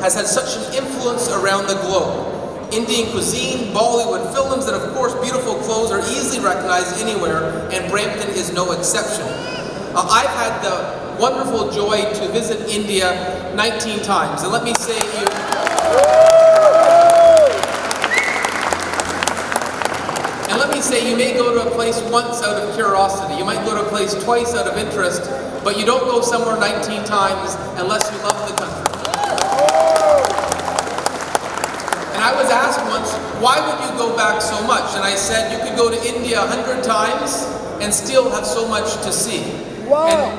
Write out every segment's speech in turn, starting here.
has had such an influence around the globe. Indian cuisine, Bollywood films, and of course beautiful clothes are easily recognized anywhere, and Brampton is no exception. I've had the wonderful joy to visit India 19 times, and let me say you may go to a place once out of curiosity, you might go to a place twice out of interest, but you don't go somewhere 19 times unless you love the country. And I was asked once, why would you go back so much? And I said, you could go to India 100 times and still have so much to see. Wow.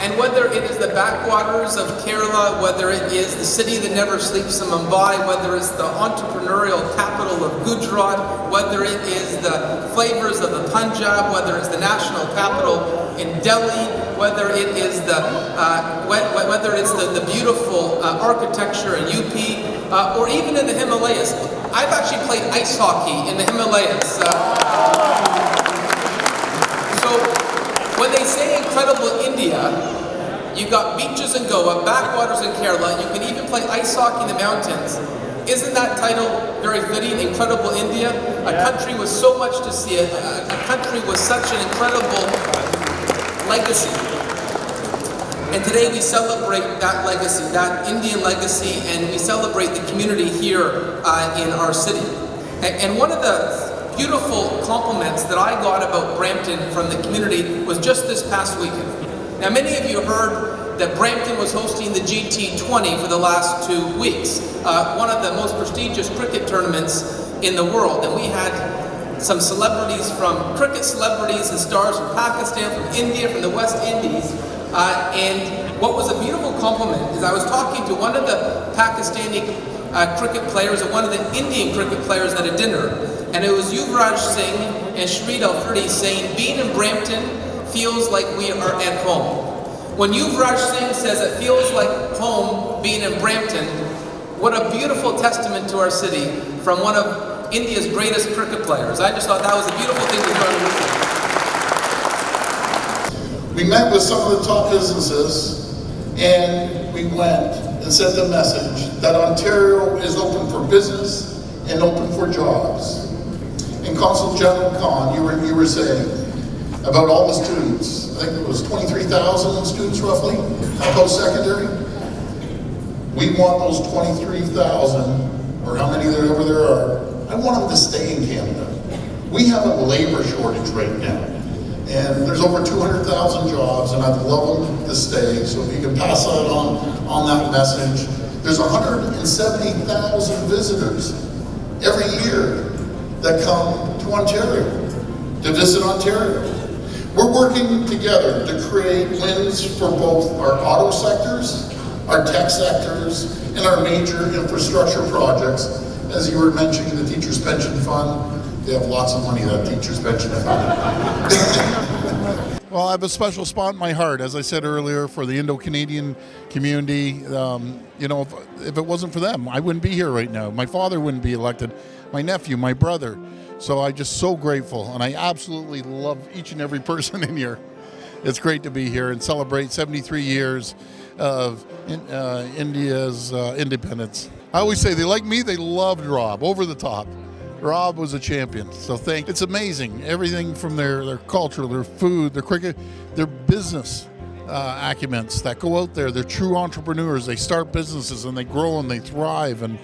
And whether it is the backwaters of Kerala, whether it is the city that never sleeps in Mumbai, whether it's the entrepreneurial capital of Gujarat, whether it is the flavors of the Punjab, whether it's the national capital in Delhi, whether it is the beautiful architecture in UP, or even in the Himalayas. I've actually played ice hockey in the Himalayas. So when they say incredible India, you've got beaches in Goa, backwaters in Kerala, you can even play ice hockey in the mountains. Isn't that title very fitting, Incredible India? A country with so much to see, a country with such an incredible legacy. And today we celebrate that legacy, that Indian legacy, and we celebrate the community here in our city. And one of the beautiful compliments that I got about Brampton from the community was just this past weekend. Now, many of you heard that Brampton was hosting the GT20 for the last 2 weeks, one of the most prestigious cricket tournaments in the world. And we had some celebrities cricket celebrities and stars from Pakistan, from India, from the West Indies. And what was a beautiful compliment is I was talking to one of the Pakistani cricket players and one of the Indian cricket players at a dinner. And it was Yuvraj Singh and Shreed Afridi saying, being in Brampton feels like we are at home. When Yuvraj Singh says it feels like home being in Brampton, what a beautiful testament to our city from one of India's greatest cricket players. I just thought that was a beautiful thing to learn. We met with some of the top businesses and we went and sent the message that Ontario is open for business and open for jobs. And Consul General Khan, you were saying about all the students, I think it was 23,000 students roughly, post-secondary. We want those 23,000, or how many ever there are, I want them to stay in Canada. We have a labor shortage right now. And there's over 200,000 jobs, and I'd love them to stay. So if you can pass that on that message. There's 170,000 visitors every year that come to Ontario, to visit Ontario. We're working together to create wins for both our auto sectors, our tech sectors, and our major infrastructure projects. As you were mentioning, the Teachers' Pension Fund, they have lots of money, that Teachers' Pension Fund. Well, I have a special spot in my heart, as I said earlier, for the Indo-Canadian community. You know, if it wasn't for them, I wouldn't be here right now. My father wouldn't be elected, my nephew, my brother. So I'm just so grateful, and I absolutely love each and every person in here. It's great to be here and celebrate 73 years of India's independence. I always say they like me, they loved Rob, over the top. Rob was a champion, so it's amazing. Everything from their culture, their food, their cricket, their business acumens that go out there. They're true entrepreneurs. They start businesses and they grow and they thrive and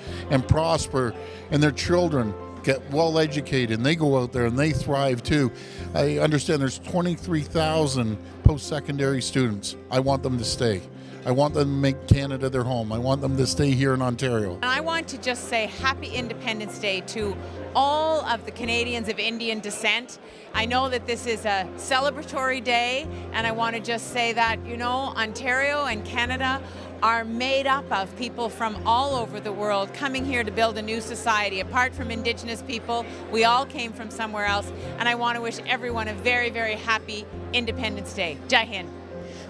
prosper, and their children get well educated and they go out there and they thrive too. I understand there's 23,000 post-secondary students. I want them to stay. I want them to make Canada their home. I want them to stay here in Ontario. And I want to just say Happy Independence Day to all of the Canadians of Indian descent. I know that this is a celebratory day, and I want to just say that, you know, Ontario and Canada are made up of people from all over the world coming here to build a new society. Apart from Indigenous people, we all came from somewhere else, and I want to wish everyone a very, very happy Independence Day. Jai Hind.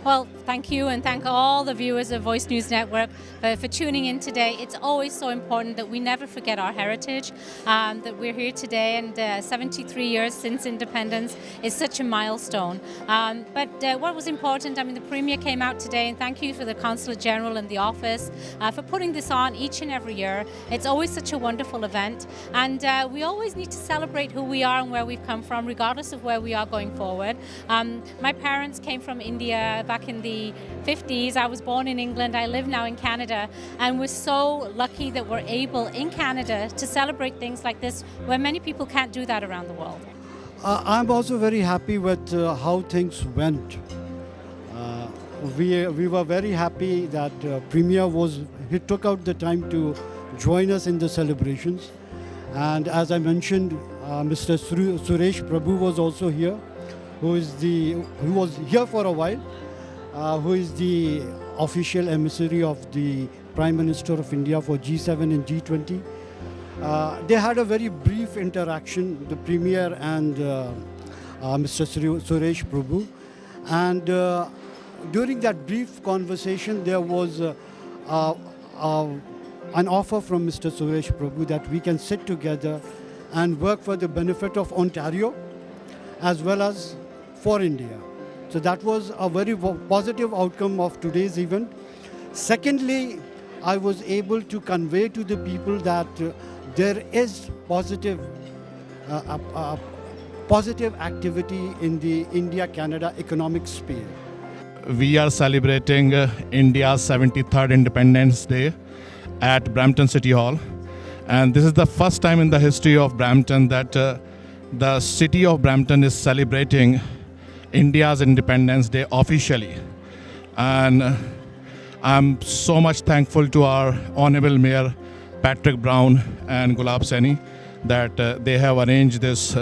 Well, thank you, and thank all the viewers of Voice News Network for tuning in today. It's always so important that we never forget our heritage, that we're here today, and 73 years since independence is such a milestone. But what was important, I mean, the Premier came out today, and thank you for the Consulate General and the office for putting this on each and every year. It's always such a wonderful event, and we always need to celebrate who we are and where we've come from, regardless of where we are going forward. My parents came from India back in the 50s. I was born in England. I live now in Canada, and we're so lucky that we're able in Canada to celebrate things like this where many people can't do that around the world. I'm also very happy with how things went. We were very happy that Premier he took out the time to join us in the celebrations, and as I mentioned, Mr. Suresh Prabhu was also here, who was here for a while, who is the official emissary of the Prime Minister of India for G7 and G20. They had a very brief interaction, the Premier and Mr. Suresh Prabhu, and during that brief conversation there was an offer from Mr. Suresh Prabhu that we can sit together and work for the benefit of Ontario as well as for India. So that was a very positive outcome of today's event. Secondly, I was able to convey to the people that there is positive activity in the India-Canada economic sphere. We are celebrating India's 73rd Independence Day at Brampton City Hall. And this is the first time in the history of Brampton that the city of Brampton is celebrating India's Independence Day officially. And I'm so much thankful to our Honorable Mayor Patrick Brown and Gulab Saini that they have arranged this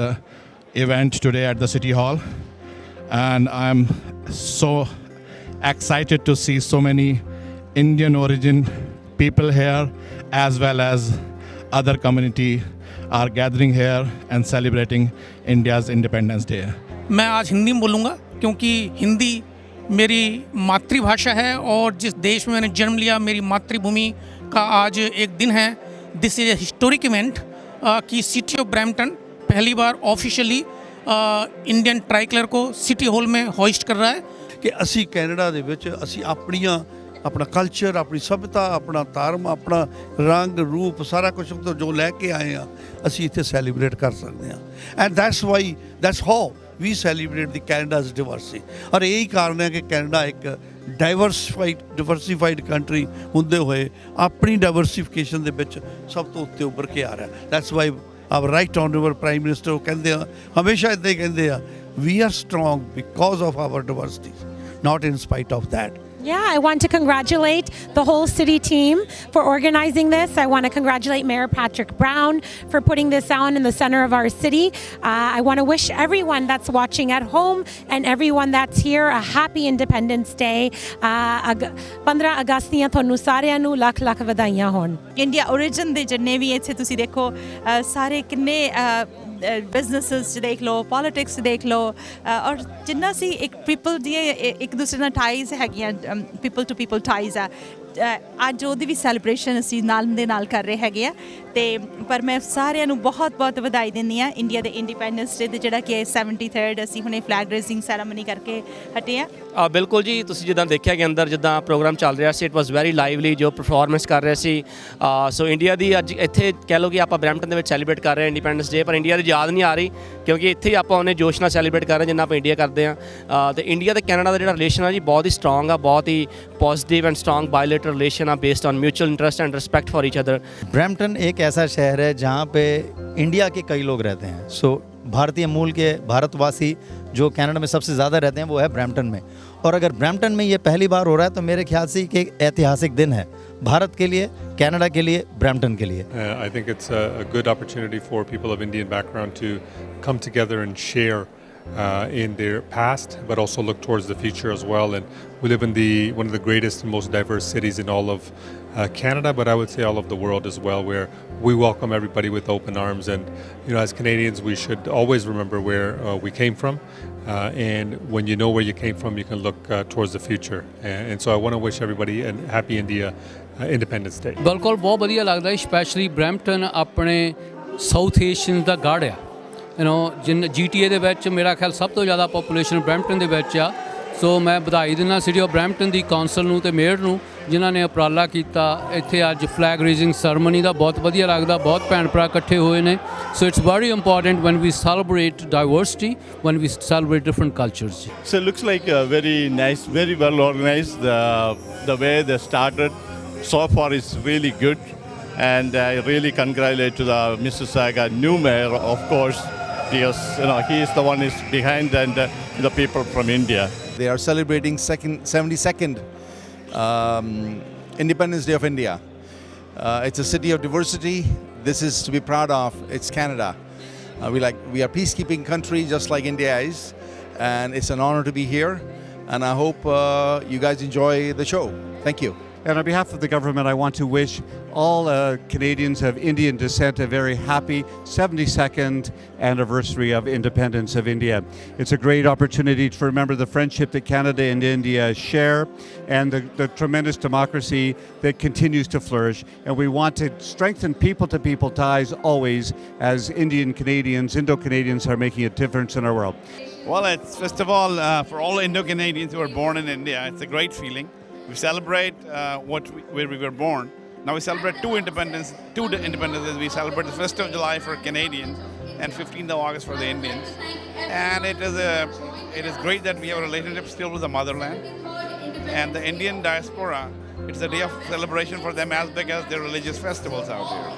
event today at the City Hall. And I'm so excited to see so many Indian origin people here, as well as other community are gathering here and celebrating India's Independence Day. मैं आज हिंदी में बोलूँगा क्योंकि हिंदी मेरी मातृभाषा है और जिस देश में मैंने जन्म लिया, मेरी मातृभूमि का आज एक दिन है. This is a historic event कि सिटी ऑफ ब्रैम्पटन पहली बार ऑफिशियली इंडियन ट्राई कलर को सिटी हॉल में होस्ट कर रहा है. कि असी कैनेडा दे विच असी अपना कल्चर, अपनी सभ्यता, अपना धर्म, अपना रंग रूप सारा कुछ तो जो लैके आए हैं असी इत्थे सैलीब्रेट कर सकते हैं. And that's how we celebrate the Canada's diversity. और यही कारण है कि कैनेडा एक डाइवर्सिफाइड कंट्री होंदे हुए अपनी डाइवर्सिफिकेशन दे विच सब तो उत्ते उभर के आ रहा है. That's why our right honourable prime minister वो कहते हैं, हमेशा इदां ही कहते हैं, we are strong because of our diversity, not in spite of that. Yeah, I want to congratulate the whole city team for organizing this. I want to congratulate Mayor Patrick Brown for putting this on in the center of our city. I want to wish everyone that's watching at home and everyone that's here a happy Independence Day. 15 ਅਗਸਤ ਦੀਆਂ ਤੁਹਾਨੂੰ ਸਾਰਿਆਂ ਨੂੰ ਲੱਖ ਲੱਖ ਵਧਾਈਆਂ ਹੋਣ. India origin ਦੇ ਜਿੰਨੇ ਵੀ ਇੱਥੇ ਤੁਸੀਂ ਦੇਖੋ ਸਾਰੇ ਕਿੰਨੇ ਬਿਜ਼ਨੈਸਿਸ 'ਚ ਦੇਖ ਲਓ, ਪੋਲੀਟਿਕਸ 'ਚ ਦੇਖ ਲਓ, ਔਰ ਜਿੰਨਾ ਸੀ ਇੱਕ ਪੀਪਲ ਦੀ ਇੱਕ ਦੂਸਰੇ ਨਾਲ ਟਾਈਜ਼ ਹੈਗੀਆਂ, ਪੀਪਲ ਟੂ ਪੀਪਲ ਟਾਈਜ਼ ਆ. ਅੱਜ ਉਹਦੀ ਵੀ ਸੈਲੀਬ੍ਰੇਸ਼ਨ ਅਸੀਂ ਨਾਲ ਦੇ ਨਾਲ ਕਰ ਰਹੇ ਹੈਗੇ ਆ. ਤੇ ਪਰ ਮੈਂ ਸਾਰਿਆਂ ਨੂੰ ਬਹੁਤ ਬਹੁਤ ਵਧਾਈ ਦਿੰਦੀ ਹਾਂ ਇੰਡੀਆ ਦੇ ਇੰਡੀਪੈਂਡੈਂਸ ਡੇ ਦੇ, ਜਿਹੜਾ ਕਿ 73rd ਅਸੀਂ ਹੁਣੇ ਫਲੈਗ ਰੇਜ਼ਿੰਗ ਸੈਰਾਮਨੀ ਕਰਕੇ ਹਟੇ ਆ. ਬਿਲਕੁਲ ਜੀ, ਤੁਸੀਂ ਜਿੱਦਾਂ ਦੇਖਿਆ ਕਿ ਅੰਦਰ ਜਿੱਦਾਂ ਪ੍ਰੋਗਰਾਮ ਚੱਲ ਰਿਹਾ ਸੀ, ਇਟ ਵਾਸ ਵੈਰੀ ਲਾਈਵਲੀ ਜੋ ਪਰਫਾਰਮੈਂਸ ਕਰ ਰਹੇ ਸੀ. ਸੋ ਇੰਡੀਆ ਦੀ ਅੱਜ ਇੱਥੇ ਕਹਿ ਲਓ ਕਿ ਆਪਾਂ ਬਰੈਂਪਟਨ ਦੇ ਵਿੱਚ ਸੈਲੀਬ੍ਰੇਟ ਕਰ ਰਹੇ ਹਾਂ ਇੰਡੀਪੈਂਡੈਂਸ ਡੇ, ਪਰ ਇੰਡੀਆ ਦੀ ਯਾਦ ਨਹੀਂ ਆ ਰਹੀ ਕਿਉਂਕਿ ਇੱਥੇ ਹੀ ਆਪਾਂ ਉਹਨੇ ਜੋਸ਼ ਨਾਲ ਸੈਲੀਬ੍ਰੇਟ ਕਰ ਰਹੇ ਜਿੰਨਾ ਆਪਾਂ ਇੰਡੀਆ ਕਰਦੇ ਹਾਂ. ਤੇ ਇੰਡੀਆ ਤੇ ਕੈਨੇਡਾ ਦਾ ਜਿਹੜਾ ਰਿਲੇਸ਼ਨ ਆ ਜੀ ਬਹੁਤ ਹੀ ਸਟਰੋਂਗ ਆ, ਬਹੁਤ ਹੀ positive and strong bilateral relation are based on mutual interest and respect for each other. Brampton एक ऐसा शहर है जहाँ पे इंडिया के कई लोग रहते हैं. सो भारतीय मूल के भारतवासी जो कनाडा में सबसे ज़्यादा रहते हैं वो है ब्रैम्पटन में. और अगर ब्रैम्पटन में ये पहली बार हो रहा है तो मेरे ख्याल से एक ऐतिहासिक दिन है भारत के लिए, कनाडा के लिए, ब्रैम्पटन के लिए. I think it's a good opportunity for people of Indian background to come together and share in their past, but also look towards the future as well. And we live in one of the greatest and most diverse cities in all of Canada, but I would say all of the world as well, where we welcome everybody with open arms. And as Canadians, we should always remember where we came from. And when you know where you came from, you can look towards the future. And so I want to wish everybody a happy Independence Day. ਬਿਲਕੁਲ ਬਹੁਤ ਵਧੀਆ ਲੱਗਦਾ ਹੈ specially Brampton ਆਪਣੇ south Asian ਦਾ ਗੜ ਆ GTA ਦੇ ਵਿੱਚ ਮੇਰਾ ਖਿਆਲ ਸਭ ਤੋਂ ਜ਼ਿਆਦਾ ਪੋਪੂਲੇਸ਼ਨ ਬਰੈਂਪਟਨ ਦੇ ਵਿੱਚ ਆ ਸੋ ਮੈਂ ਵਧਾਈ ਦਿੰਦਾ city of Brampton the council ਨੂੰ ਤੇ ਮੇਅਰ ਨੂੰ ਜਿਨ੍ਹਾਂ ਨੇ ਉਪਰਾਲਾ ਕੀਤਾ ਇੱਥੇ ਅੱਜ ਫਲੈਗ ਰੇਜ਼ਿੰਗ ਸੈਰੇਮਨੀ ਦਾ ਬਹੁਤ ਵਧੀਆ ਲੱਗਦਾ ਬਹੁਤ ਭੈਣ ਭਰਾ ਇਕੱਠੇ ਹੋਏ ਨੇ so it's very important when we celebrate diversity when we celebrate different cultures So it looks like very nice, very well organized. The way they started so far is really good, and I really congratulate to the Mississauga new mayor, of course, because he is the one is behind, and the people from India. They are celebrating 72nd Independence Day of India. It's a city of diversity. This is to be proud of. It's Canada. We are a peacekeeping country, just like India is, and it's an honor to be here. And I hope you guys enjoy the show. Thank you. And on behalf of the government, I want to wish all Canadians of Indian descent a very happy 72nd anniversary of independence of India. It's a great opportunity to remember the friendship that Canada and India share and the tremendous democracy that continues to flourish. And we want to strengthen people-to-people ties always as Indian Canadians, Indo-Canadians are making a difference in our world. Well, it's first of all, for all Indo-Canadians who are born in India, it's a great feeling. We celebrate where we were born. Now we celebrate two independences. We celebrate the 1st of July for Canadians and 15th of August for the Indians. And it is great that we have a relationship still with the motherland. And the Indian diaspora, it's a day of celebration for them as big as their religious festivals out here.